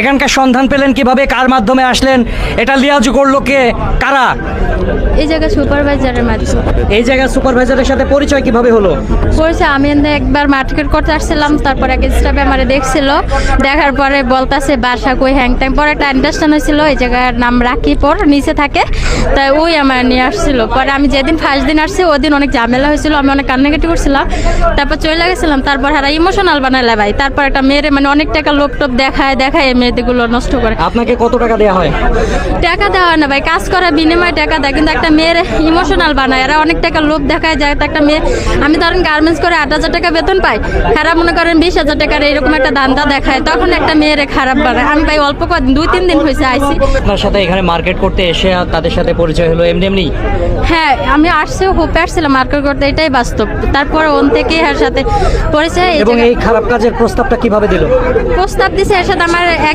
এখানকার সন্ধান পেলেন কিভাবে, কার মাধ্যমে আসলেন, এটা লিয়াজু করলো কে, কারা? এই জায়গায় সুপারভাইজারের মাধ্যমে এই জায়গার সুপারভাইজারের সাথে পরিচয় কিভাবে হলো? পড়ছে। আমি একবার মার্কেট করতে আসছিলাম, তারপরে এক স্টাফে আমার দেখছিল, দেখার পরে বলতাছে বাসা কই হ্যাং ট্যাং। পরে একটা আন্ডারস্ট্যান্ড হয়েছিল এই জায়গার নাম রাখি পর নিচে থাকে, তাই ওই আমার নিয়ে আসছিল। পরে আমি যেদিন ফার্স্ট দিন আসছি ওদিন অনেক ঝামেলা হয়েছিল, আমি অনেক কান্নাকাটি করছিলাম, তারপর চলে গেছিলাম। তারপর হারা ইমোশনাল বানালে ভাই, তারপর একটা মেয়ের মানে অনেক টাকা লোক টোপ দেখায় এই মেয়েদেরগুলো নষ্ট করে। আপনাকে কত টাকা দেওয়া হয়? টাকা দেওয়া হয় না ভাই, কাজ করার বিনিময়ে টাকা দেয়, কিন্তু একটা মেয়ের ইমোশনাল বানায়। এরা অনেক টাকা লোভ দেখায় যায়। তো একটা মেয়ে, আমি ধরেন গার্মেন্টস করে 8,000 টাকা বেতন পাই, খারাপ মনে করেন 20,000 টাকার এরকম একটা ধান্দা দেখায়, তখন একটা মেয়ের খারাপ বানায়। আমি ভাই অল্প কদিন 2-3 দিন হয়েছে আইসি। আপনার সাথে এখানে মার্কেট করতে এসে আর তাদের সাথে পরিচয় হলো এমনি এমনি? হ্যাঁ, আমি আসছেও হোপে আসছিলাম মার্কেট করতে, এটাই বাস্তব। তারপর ওন থেকে এর সাথে পরিচয়। এবং এই খারাপ কাজের প্রস্তাবটা কিভাবে দিল? প্রস্তাব দিছে এর সাথে আমার এক